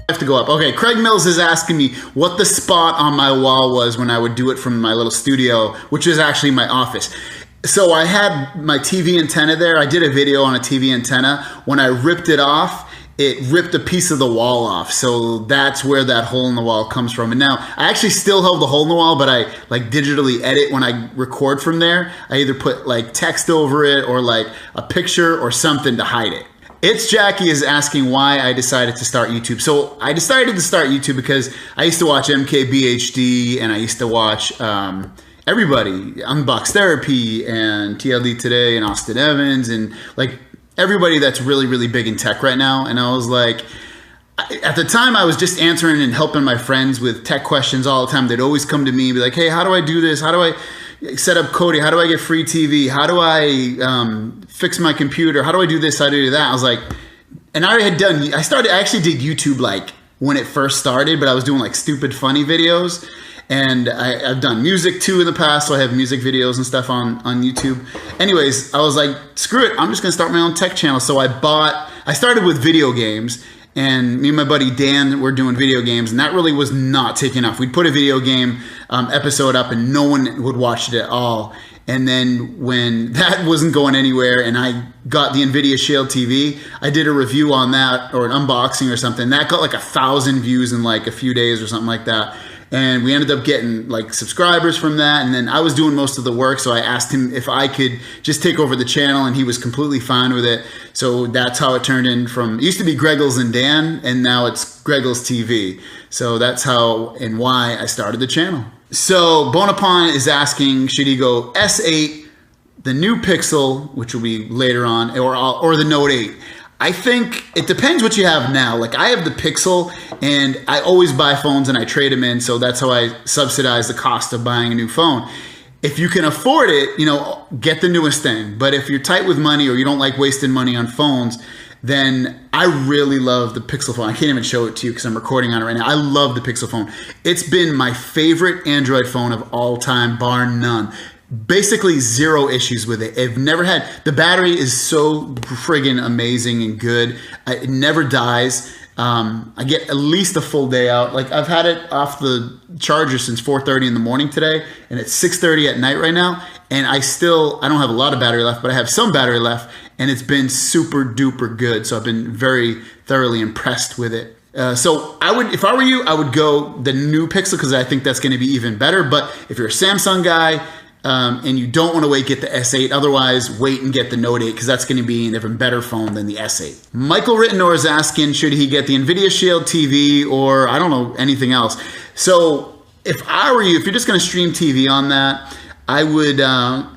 Have to go up. Okay, Craig Mills is asking me what the spot on my wall was when I would do it from my little studio, which is actually my office. So I had my TV antenna there. I did a video on a TV antenna. When I ripped it off, it ripped a piece of the wall off. So that's where that hole in the wall comes from. And now I actually still have the hole in the wall, but I like digitally edit when I record from there. I either put like text over it or like a picture or something to hide it. It's Jackie is asking why I decided to start YouTube. So I decided to start YouTube because I used to watch MKBHD and I used to watch everybody, Unbox Therapy and TLD Today and Austin Evans and like everybody that's really, really big in tech right now. And I was like, at the time I was just answering and helping my friends with tech questions all the time. They'd always come to me and be like, hey, how do I do this? How do I set up Kodi? How do I get free TV? How do I fix my computer? How do I do this? How do I do that? I was like, and I actually did YouTube like when it first started, but I was doing like stupid funny videos. And I've done music too in the past, so I have music videos and stuff on YouTube. Anyways, I was like, screw it, I'm just gonna start my own tech channel. So I started with video games, and me and my buddy Dan were doing video games, and that really was not taking off. We'd put a video game episode up and no one would watch it at all. And then when that wasn't going anywhere and I got the NVIDIA Shield TV, I did a review on that or an unboxing or something. That got like 1,000 views in like a few days or something like that. And we ended up getting like subscribers from that. And then I was doing most of the work. So I asked him if I could just take over the channel and he was completely fine with it. So that's how it turned in from, it used to be Greggles and Dan and now it's Greggles TV. So that's how and why I started the channel. So Bonaparte is asking, should he go S8, the new Pixel, which will be later on, or the Note 8? I think it depends what you have now. Like I have the Pixel and I always buy phones and I trade them in. So that's how I subsidize the cost of buying a new phone. If you can afford it, you know, get the newest thing. But if you're tight with money or you don't like wasting money on phones, then I really love the Pixel phone. I can't even show it to you because I'm recording on it right now. I love the Pixel phone. It's been my favorite Android phone of all time, bar none. Basically zero issues with it. I've never had, the battery is so friggin' amazing and good. It never dies. I get at least a full day out. Like I've had it off the charger since 4:30 in the morning today and it's 6:30 at night right now. And I don't have a lot of battery left, but I have some battery left and it's been super duper good. So I've been very thoroughly impressed with it. So if I were you, I would go the new Pixel because I think that's going to be even better. But if you're a Samsung guy, and you don't want to get the S8, otherwise wait and get the Note 8 because that's going to be an even better phone than the S8. Michael Rittenor is asking, should he get the NVIDIA Shield TV or I don't know, anything else? So if I were you, if you're just going to stream TV on that, I would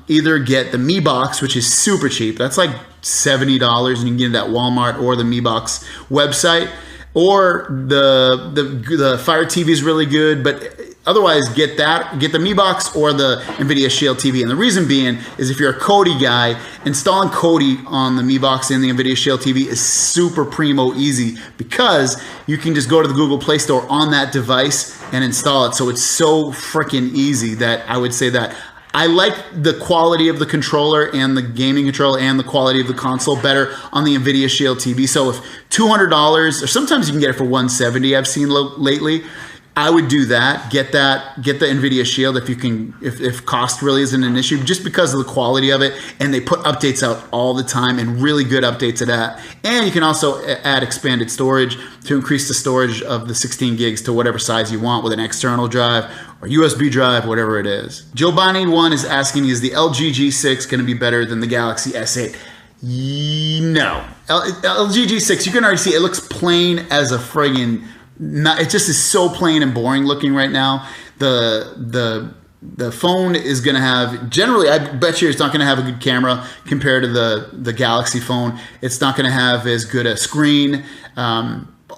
either get the Mi Box, which is super cheap. That's like $70 and you can get it at Walmart or the Mi Box website. Or the Fire TV is really good, but otherwise get the Mi Box or the NVIDIA Shield TV. And the reason being is if you're a Kodi guy, installing Kodi on the Mi Box and the NVIDIA Shield TV is super primo easy because you can just go to the Google Play Store on that device and install it. So it's so freaking easy that I would say that. I like the quality of the controller and the gaming controller and the quality of the console better on the NVIDIA Shield TV. So if $200, or sometimes you can get it for $170, I've seen lately, I would do that. Get the NVIDIA Shield if cost really isn't an issue, just because of the quality of it. And they put updates out all the time and really good updates of that. And you can also add expanded storage to increase the storage of the 16 gigs to whatever size you want with an external drive or USB drive, whatever it is. Joe Bonnie1 is asking, is the LG G6 going to be better than the Galaxy S8? No. LG G6, you can already see it looks plain as a friggin', it just is so plain and boring looking right now. The phone is going to have, generally, I bet you it's not going to have a good camera compared to the Galaxy phone. It's not going to have as good a screen.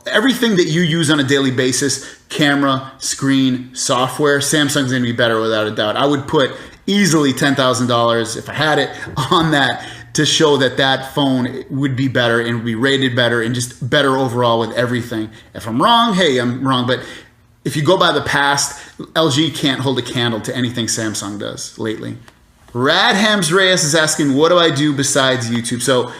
Everything that you use on a daily basis, camera, screen, software, Samsung's going to be better without a doubt. I would put easily $10,000 if I had it on that to show that phone would be better and would be rated better and just better overall with everything. If I'm wrong, hey, I'm wrong. But if you go by the past, LG can't hold a candle to anything Samsung does lately. Radhams Reyes is asking, what do I do besides YouTube? So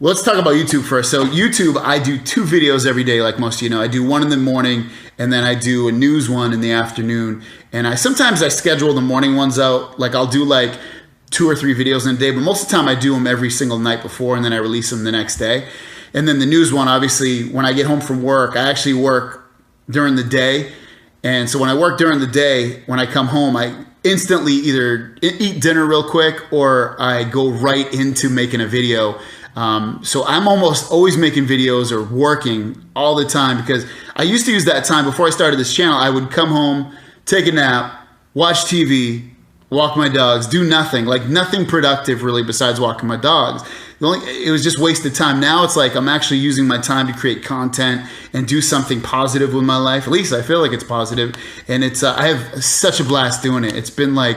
let's talk about YouTube first. So YouTube, I do 2 videos every day, like most of you know. I do one in the morning, and then I do a news one in the afternoon. And sometimes I schedule the morning ones out. Like I'll do like 2 or 3 videos in a day, but most of the time I do them every single night before, and then I release them the next day. And then the news one, obviously, when I get home from work, I actually work during the day. And so when I work during the day, when I come home, I instantly either eat dinner real quick or I go right into making a video. So I'm almost always making videos or working all the time, because I used to use that time before I started this channel. I would come home, take a nap, watch TV, walk my dogs, do nothing, like nothing productive really besides walking my dogs. It was just wasted time. Now it's like I'm actually using my time to create content and do something positive with my life. At least I feel like it's positive. And I have such a blast doing it. It's been like,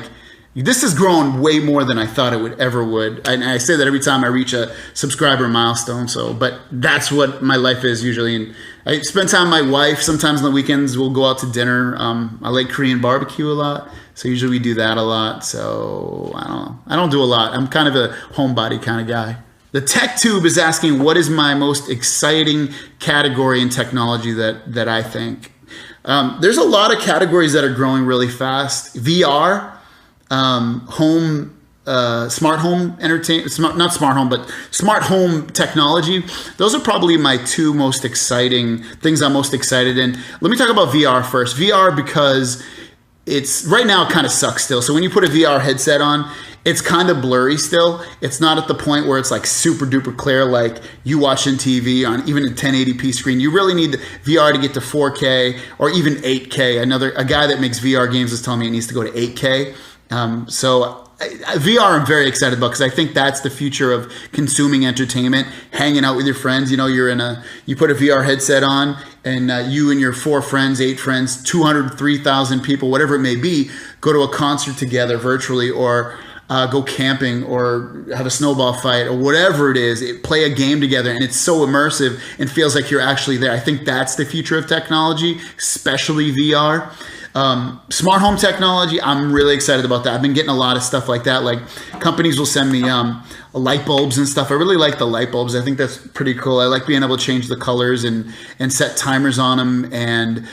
this has grown way more than I thought it ever would. And I say that every time I reach a subscriber milestone. But that's what my life is usually. And I spend time with my wife. Sometimes on the weekends we'll go out to dinner. I like Korean barbecue a lot, so usually we do that a lot. So I don't know. I don't do a lot. I'm kind of a homebody kind of guy. The Tech Tube is asking, what is my most exciting category in technology that I think? There's a lot of categories that are growing really fast. VR, smart home entertainment, not smart home, but smart home technology. Those are probably my 2 most exciting things I'm most excited in. Let me talk about VR first. VR, because it's right now it kind of sucks still. So when you put a VR headset on, it's kind of blurry still. It's not at the point where it's like super duper clear like you watching TV on even a 1080p screen. You really need the VR to get to 4K or even 8K. A guy that makes VR games is telling me it needs to go to 8K. VR I'm very excited about, because I think that's the future of consuming entertainment, hanging out with your friends. You know, you put a VR headset on, and you and your 4 friends, 8 friends, 200, 3,000 people, whatever it may be, go to a concert together virtually, or go camping, or have a snowball fight, or whatever it is. Play a game together, and it's so immersive and feels like you're actually there. I think that's the future of technology, especially VR. Smart home technology, I'm really excited about that. I've been getting a lot of stuff like that. Like companies will send me light bulbs and stuff. I really like the light bulbs. I think that's pretty cool. I like being able to change the colors and set timers on them. And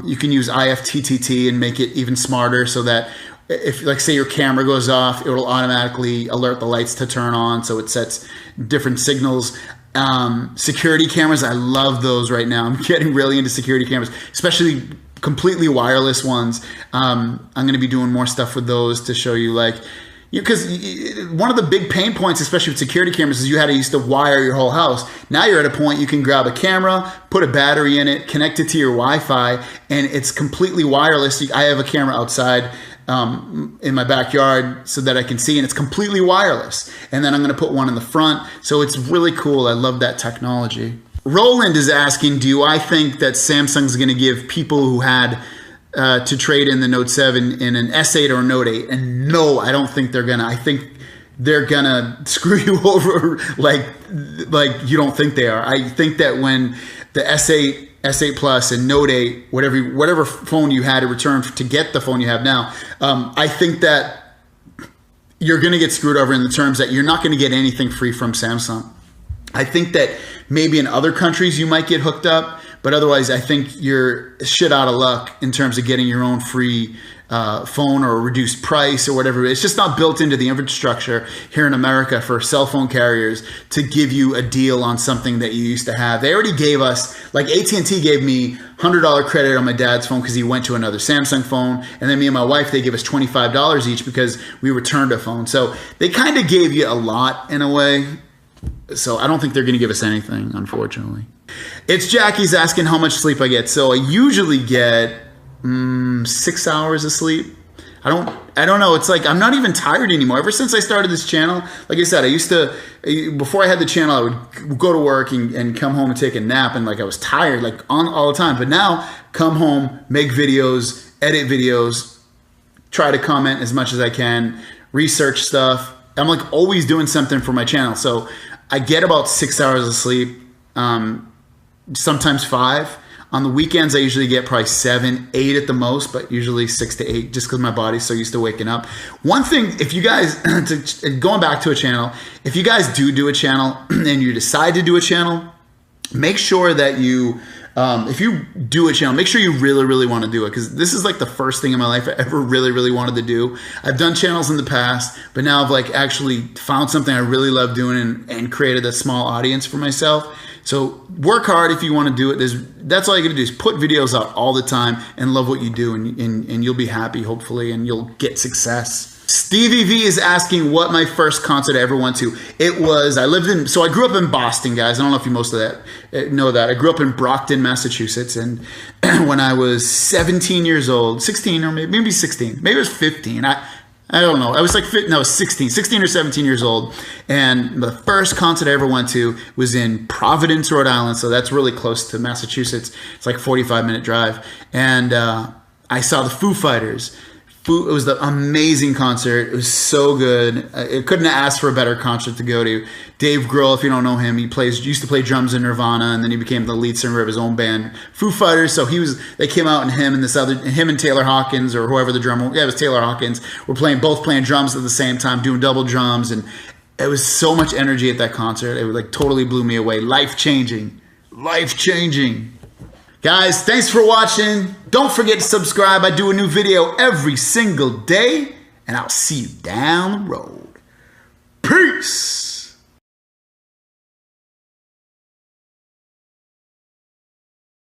you can use IFTTT and make it even smarter, so that if, like, say your camera goes off, it will automatically alert the lights to turn on, so it sets different signals. Security cameras, I love those right now. I'm getting really into security cameras, especially completely wireless ones. I'm going to be doing more stuff with those to show you, like, because one of the big pain points, especially with security cameras, is you had to used to wire your whole house. Now you're at a point you can grab a camera, put a battery in it, connect it to your Wi-Fi, and it's completely wireless. I have a camera outside in my backyard so that I can see, and it's completely wireless. And then I'm going to put one in the front, so it's really cool. I love that technology. Roland is asking, do I think that Samsung's going to give people who had to trade in the Note 7 in an S8 or a Note 8? And no, I don't think they're going to. I think they're going to screw you over like you don't think they are. I think that when the S8, S8 Plus, and Note 8, whatever phone you had to return to get the phone you have now, I think that you're going to get screwed over in the terms that you're not going to get anything free from Samsung. I think that maybe in other countries you might get hooked up, but otherwise I think you're shit out of luck in terms of getting your own free phone or a reduced price or whatever. It's just not built into the infrastructure here in America for cell phone carriers to give you a deal on something that you used to have. They already gave us, like AT&T gave me $100 credit on my dad's phone because he went to another Samsung phone. And then me and my wife, they gave us $25 each because we returned a phone. So they kind of gave you a lot in a way. So I don't think they're going to give us anything, unfortunately. It's Jackie's asking how much sleep I get. So I usually get 6 hours of sleep. I don't know. It's like I'm not even tired anymore. Ever since I started this channel, like I said, I used to, before I had the channel, I would go to work and come home and take a nap, and like I was tired like all the time. But now, come home, make videos, edit videos, try to comment as much as I can, research stuff. I'm like always doing something for my channel. So I get about 6 hours of sleep, sometimes 5. On the weekends, I usually get probably 7, 8 at the most, but usually 6 to 8 just because my body's so used to waking up. One thing, if you guys, going back to a channel, if you guys do a channel and you decide to do a channel, make sure that you, if you do a channel, make sure you really, really want to do it, because this is like the first thing in my life I ever really, really wanted to do. I've done channels in the past, but now I've like actually found something I really love doing and created a small audience for myself. So work hard if you want to do it. That's all you got to do is put videos out all the time and love what you do, and you'll be happy, hopefully, and you'll get success. Stevie V is asking what my first concert I ever went to. It was, so I grew up in Boston, guys. I don't know if you most of that know that. I grew up in Brockton, Massachusetts, and when I was 17 years old, 16 or maybe 16, maybe it was 15. I don't know. I was like, no, 16 or 17 years old. And the first concert I ever went to was in Providence, Rhode Island. So that's really close to Massachusetts. It's like a 45-minute drive. And I saw the Foo Fighters. It was the amazing concert. It was so good. I couldn't have asked for a better concert to go to. Dave Grohl, if you don't know him, used to play drums in Nirvana, and then he became the lead singer of his own band, Foo Fighters. So they came out, and him and Taylor Hawkins, or whoever the drummer, it was Taylor Hawkins, were both playing drums at the same time, doing double drums, and it was so much energy at that concert. It like totally blew me away. Life-changing. Life-changing. Guys, thanks for watching. Don't forget to subscribe. I do a new video every single day, and I'll see you down the road. Peace.